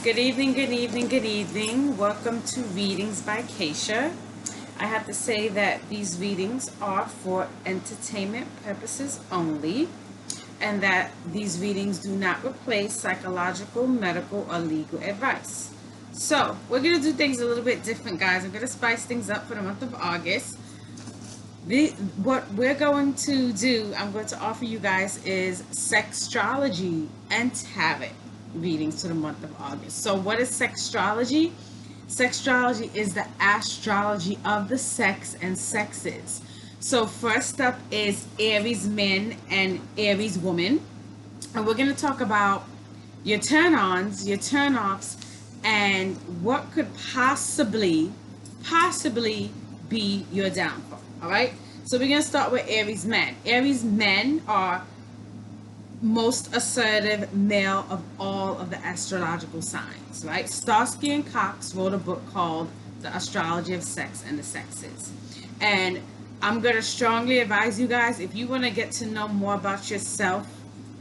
Good evening, good evening, good evening. Welcome to Readings by Keisha. I have to say that these readings are for entertainment purposes only, and that these readings do not replace psychological, medical, or legal advice. So, we're going to do things a little bit different, guys. I'm going to spice things up for the month of August. What we're going to do, I'm going to offer you guys is Sextrology and Tarot readings for the month of August. So what is Sextrology? Sextrology is the astrology of the sex and sexes. So first up is Aries men and Aries women. And we're going to talk about your turn-ons, your turn-offs, and what could possibly be your downfall. All right, so we're going to start with Aries men. Aries men are most assertive male of all of the astrological signs, right? Starsky and Cox wrote a book called The Astrology of Sex and the Sexes. And I'm going to strongly advise you guys, if you want to get to know more about yourself,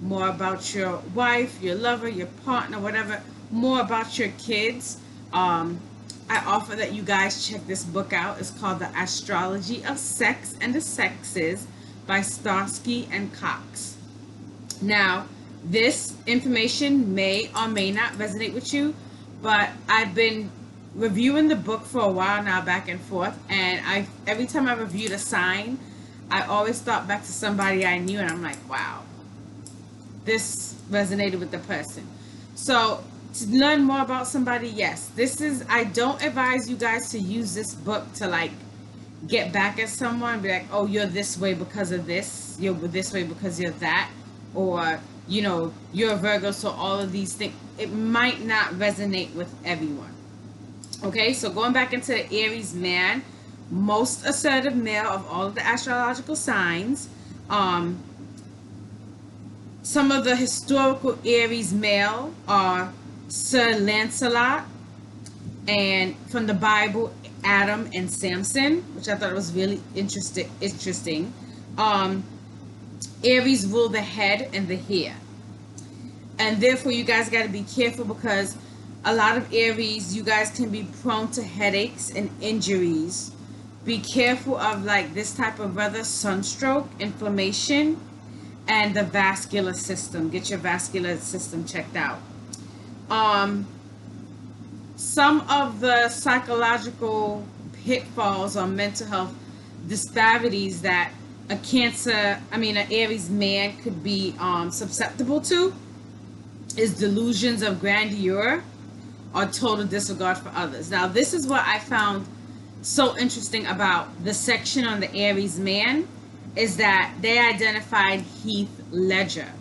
more about your wife, your lover, your partner, whatever, more about your kids, I offer that you guys check this book out. It's called The Astrology of Sex and the Sexes by Starsky and Cox. Now, this information may or may not resonate with you, but I've been reviewing the book for a while now, back and forth, and every time I reviewed a sign, I always thought back to somebody I knew, and I'm like, wow, this resonated with the person. So to learn more about somebody, yes, I don't advise you guys to use this book to like get back at someone, be like, oh, you're this way because of this, you're this way because you're that, or, you know, you're a Virgo, so all of these things, it might not resonate with everyone. Okay, so going back into the Aries man, most assertive male of all of the astrological signs. Some of the historical Aries male are Sir Lancelot, and from the Bible, Adam and Samson, which I thought was really interesting. Aries rule the head and the hair, and therefore you guys got to be careful, because a lot of Aries, you guys can be prone to headaches and injuries. Be careful of like this type of weather, sunstroke, inflammation, and the vascular system. Get your vascular system checked out. Some of the psychological pitfalls or mental health disparities that an Aries man could be susceptible to is delusions of grandeur or total disregard for others. Now, this is what I found so interesting about the section on the Aries man, is that they identified Heath Ledger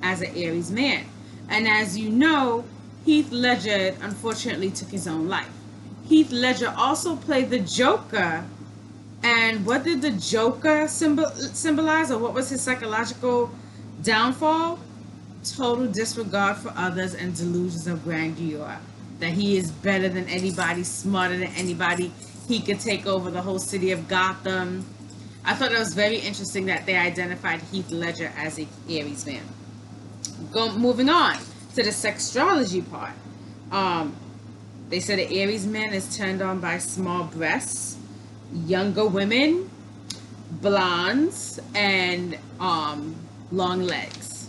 as an Aries man. And as you know, Heath Ledger unfortunately took his own life. Heath Ledger also played the Joker. And what did the Joker symbolize, or what was his psychological downfall? Total disregard for others and delusions of grandeur. That he is better than anybody, smarter than anybody. He could take over the whole city of Gotham. I thought it was very interesting that they identified Heath Ledger as a Aries man. Moving on to the sextrology part. They said the Aries man is turned on by small breasts, younger women, blondes, and long legs.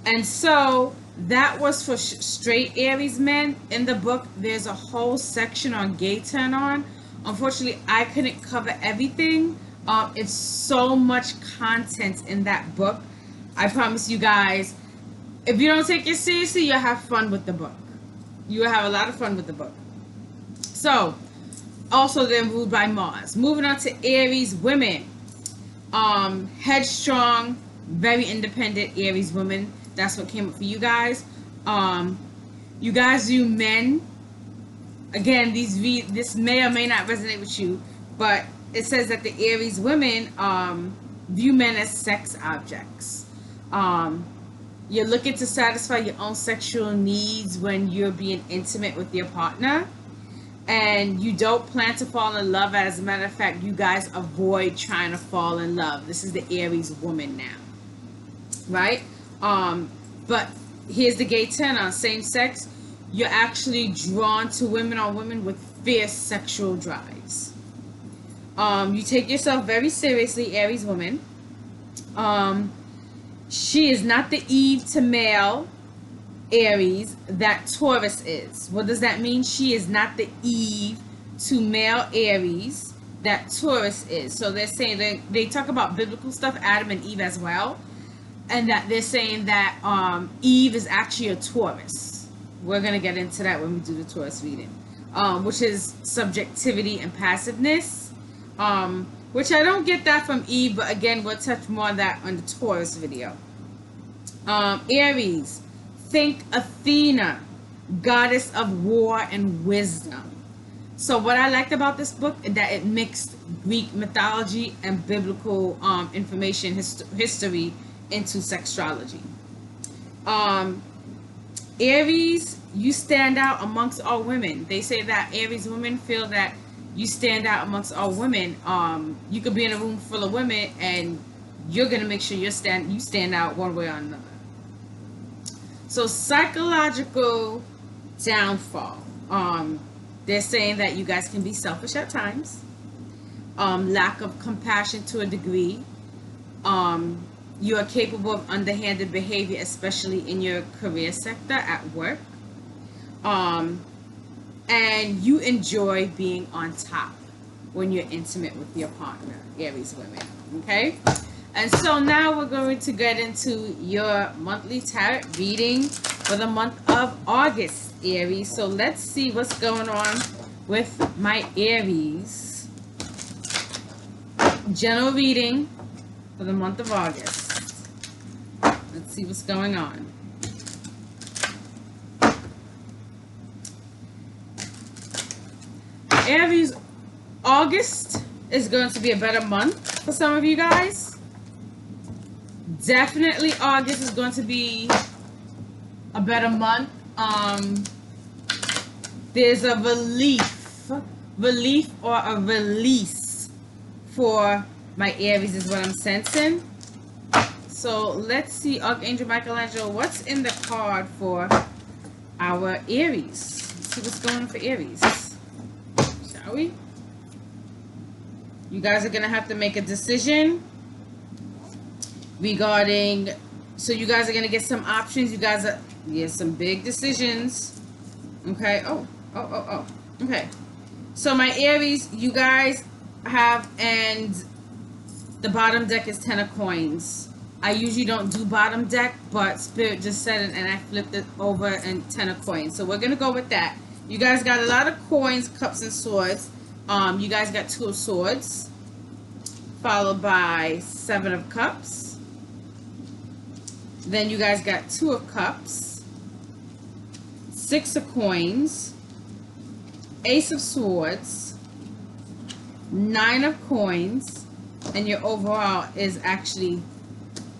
And so that was for straight Aries men. In the book, there's a whole section on gay turn-on. Unfortunately, I couldn't cover everything. It's so much content in that book. I promise you guys, if you don't take it seriously, you'll have fun with the book. You will have a lot of fun with the book. So, also they're ruled by Mars. Moving on to Aries women. Headstrong, very independent Aries women. That's what came up for you guys. You guys, you men, again, this may or may not resonate with you, but it says that the Aries women view men as sex objects. You're looking to satisfy your own sexual needs when you're being intimate with your partner. And you don't plan to fall in love. As a matter of fact, you guys avoid trying to fall in love. This is the Aries woman now. Right? But here's the gay turn on same sex. you're actually drawn to women or women with fierce sexual drives. You take yourself very seriously, Aries woman. She is not the Eve to male Aries that Taurus is. What does that mean? She is not the Eve to male Aries that Taurus is. So they're saying they talk about biblical stuff, Adam and Eve as well, and that they're saying that Eve is actually a Taurus. We're going to get into that when we do the Taurus reading, which is subjectivity and passiveness, which I don't get that from Eve, but again, we'll touch more on that on the Taurus video. Aries, think Athena, goddess of war and wisdom. So what I liked about this book is that it mixed Greek mythology and biblical information, history into sextrology. Aries, you stand out amongst all women. They say that Aries women feel that you stand out amongst all women. You could be in a room full of women and you're gonna make sure you stand out one way or another. So psychological downfall. They're saying that you guys can be selfish at times. Lack of compassion to a degree. You are capable of underhanded behavior, especially in your career sector at work. And you enjoy being on top when you're intimate with your partner, Aries women. Okay? And so now we're going to get into your monthly tarot reading for the month of August, Aries. So let's see what's going on with my Aries. General reading for the month of August. Let's see what's going on. Aries, August is going to be a better month for some of you guys. Definitely August is going to be a better month. There's a relief or a release for my Aries is what I'm sensing. So let's see, Archangel Michelangelo, what's in the card for our Aries? Let's see what's going on for Aries. Shall we? You guys are going to have to make a decision regarding, so you guys are going to get some options. You guys are, some big decisions. Okay. Okay. So my Aries, you guys have, and the bottom deck is 10 of coins. I usually don't do bottom deck, but Spirit just said it and I flipped it over and 10 of coins. So we're going to go with that. You guys got a lot of coins, cups, and swords. You guys got 2 of swords, followed by 7 of cups. Then you guys got 2 of cups, 6 of coins, Ace of swords, 9 of coins, and your overall is actually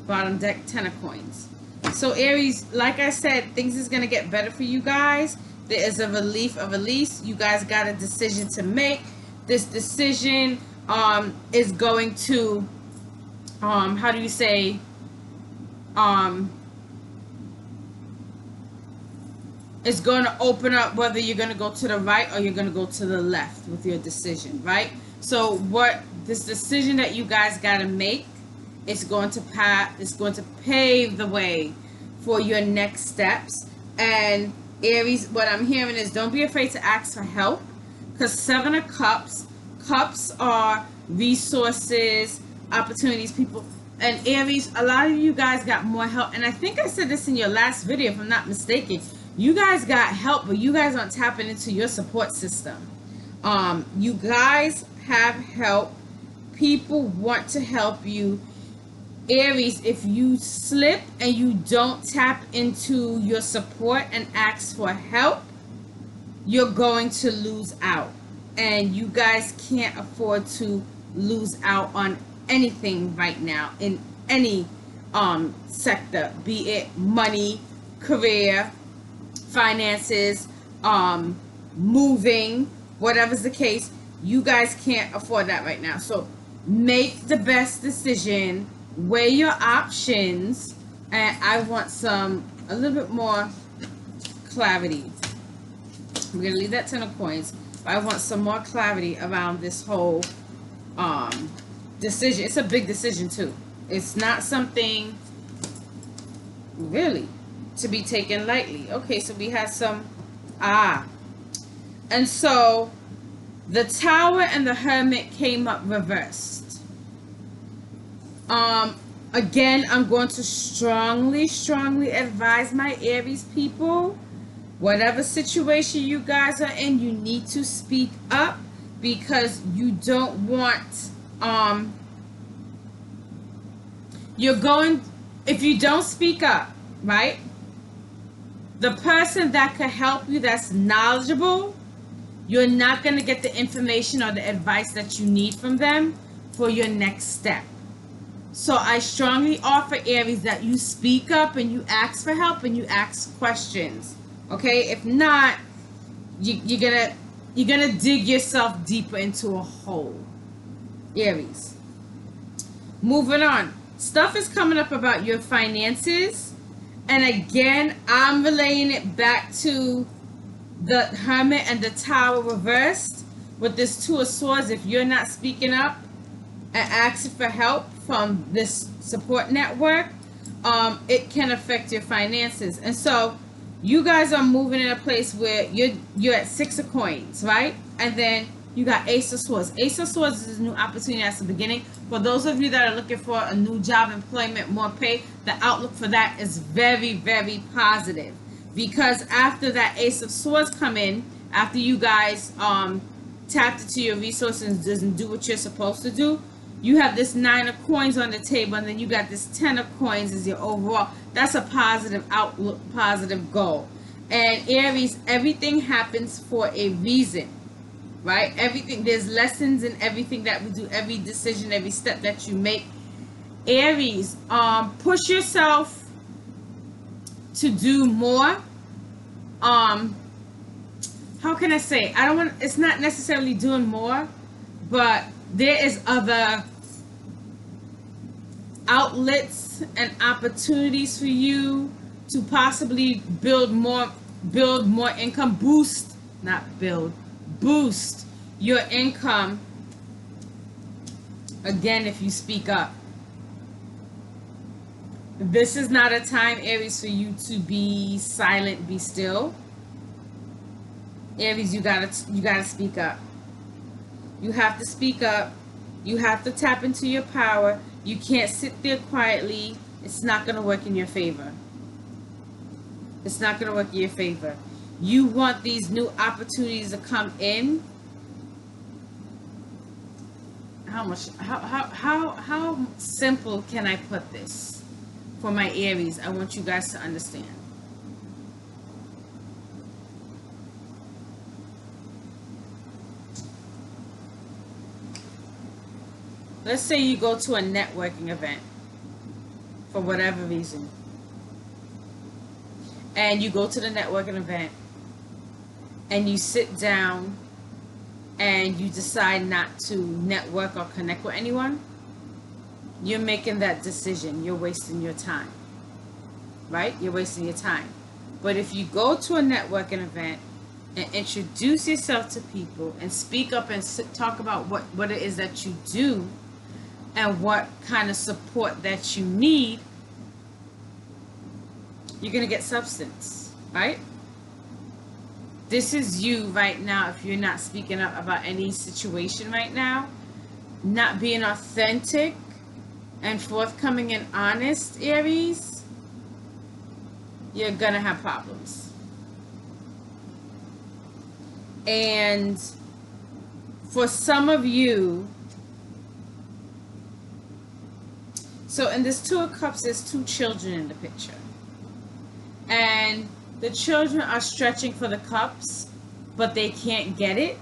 bottom deck 10 of coins. So Aries, like I said, things is going to get better for you guys. There is a relief, a release. You guys got a decision to make. This decision is going to, how do you say, it's going to open up whether you're going to go to the right or you're going to go to the left with your decision, right? So what this decision that you guys got to make is going to pave the way for your next steps. And Aries, what I'm hearing is don't be afraid to ask for help, because 7 of cups are resources, opportunities, people. And Aries, a lot of you guys got more help. And I think I said this in your last video, if I'm not mistaken. You guys got help, but you guys aren't tapping into your support system. You guys have help. People want to help you. Aries, if you slip and you don't tap into your support and ask for help, you're going to lose out. And you guys can't afford to lose out on anything right now in any sector, be it money, career, finances, moving, whatever's the case. You guys can't afford that right now. So make the best decision, weigh your options, and I want a little bit more clarity. We're going to leave that 10 of coins. But I want some more clarity around this whole decision. It's a big decision too. It's not something really to be taken lightly. Okay, so we had some and so the Tower and the Hermit came up reversed. Again, I'm going to strongly advise my Aries people, whatever situation you guys are in, you need to speak up, because you don't want if you don't speak up, right? The person that could help you, that's knowledgeable, you're not going to get the information or the advice that you need from them for your next step. So I strongly offer, Aries, that you speak up and you ask for help and you ask questions. Okay? If not, you're gonna dig yourself deeper into a hole. Aries. Moving on. Stuff is coming up about your finances. And again, I'm relaying it back to the Hermit and the Tower reversed. With this Two of Swords, if you're not speaking up and asking for help from this support network, it can affect your finances. And so you guys are moving in a place where you're at 6 of coins, right? And then you got Ace of Swords. Ace of Swords is a new opportunity at the beginning. For those of you that are looking for a new job, employment, more pay, the outlook for that is very, very positive. Because after that Ace of Swords come in, after you guys tapped into your resources and do what you're supposed to do, you have this 9 of coins on the table, and then you got this 10 of coins as your overall. That's a positive outlook, positive goal. And Aries, everything happens for a reason, right? Everything, there's lessons in everything that we do, every decision, every step that you make. Aries, push yourself to do more. How can I say? It's not necessarily doing more, but there is other outlets and opportunities for you to possibly build more income, boost your income, again, if you speak up. This is not a time, Aries, for you to be silent, be still. Aries, you gotta speak up. You have to speak up. You have to tap into your power. You can't sit there quietly. It's not going to work in your favor. It's not going to work in your favor. You want these new opportunities to come in. How simple can I put this for my Aries? I want you guys to understand. Let's say you go to a networking event for whatever reason. And you go to the networking event and you sit down and you decide not to network or connect with anyone. You're making that decision. You're wasting your time. Right? You're wasting your time. But if you go to a networking event and introduce yourself to people and speak up and talk about what it is that you do, and what kind of support that you need, you're going to get substance, right? This is you right now. If you're not speaking up about any situation right now, not being authentic and forthcoming and honest, Aries, you're going to have problems. And for some of you, so in this Two of Cups, there's 2 children in the picture. And the children are stretching for the cups, but they can't get it.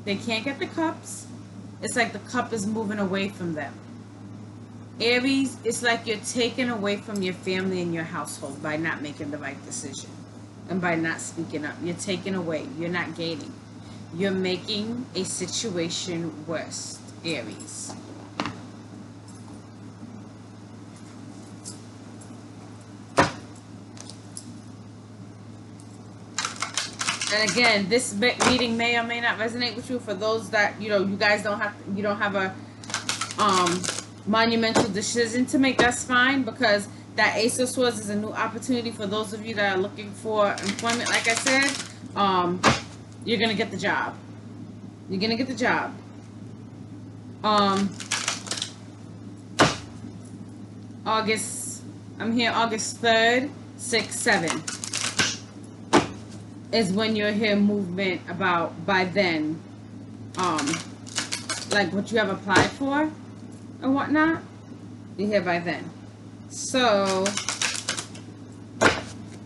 They can't get the cups. It's like the cup is moving away from them. Aries, it's like you're taken away from your family and your household by not making the right decision. And by not speaking up. You're taken away. You're not gaining. You're making a situation worse, Aries. And again, this reading may or may not resonate with you. For those that, you know, you guys don't have, you don't have a monumental decision to make, that's fine, because that Ace of Swords is a new opportunity for those of you that are looking for employment. Like I said, you're gonna get the job. You're gonna get the job. August, I'm here August 3rd, 6th, 7th is when you'll hear movement about by then. Like what you have applied for and whatnot, you hear by then. So I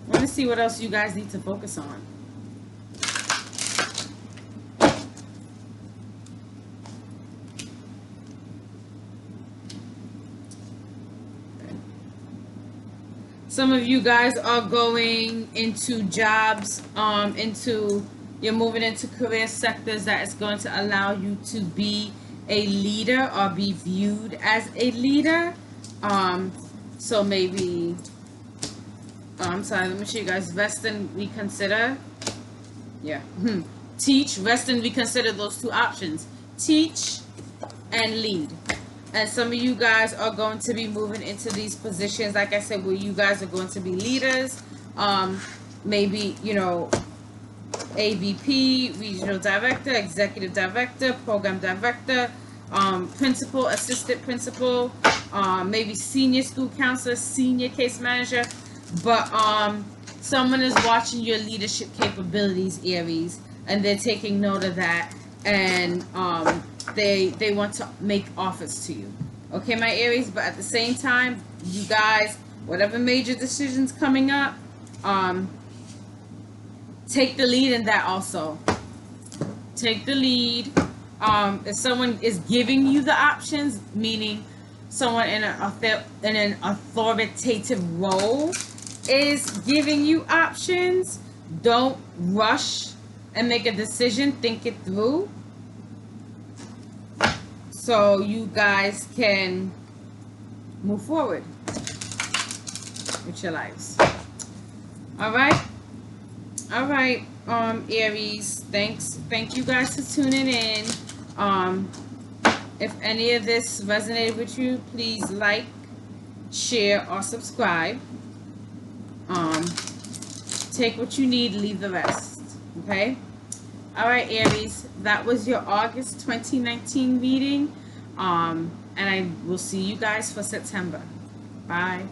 want to see what else you guys need to focus on. Some of you guys are going into jobs, you're moving into career sectors that is going to allow you to be a leader or be viewed as a leader. So maybe, I'm sorry, let me show you guys. Rest and reconsider. Yeah. Teach, rest and reconsider, those two options. Teach and lead. And some of you guys are going to be moving into these positions, like I said, where you guys are going to be leaders. Maybe, you know, AVP, regional director, executive director, program director, principal, assistant principal, maybe senior school counselor, senior case manager. But someone is watching your leadership capabilities, Aries, and they're taking note of that. And they want to make offers to you. Okay, my Aries, but at the same time, you guys, whatever major decisions coming up, take the lead in that also. Take the lead. If someone is giving you the options, meaning someone in an authoritative role is giving you options, don't rush and make a decision. Think it through, so you guys can move forward with your lives. All right, Aries, thank you guys for tuning in. If any of this resonated with you, please like, share, or subscribe. Take what you need, leave the rest. Okay. All right, Aries, that was your August 2019 reading. And I will see you guys for September. Bye.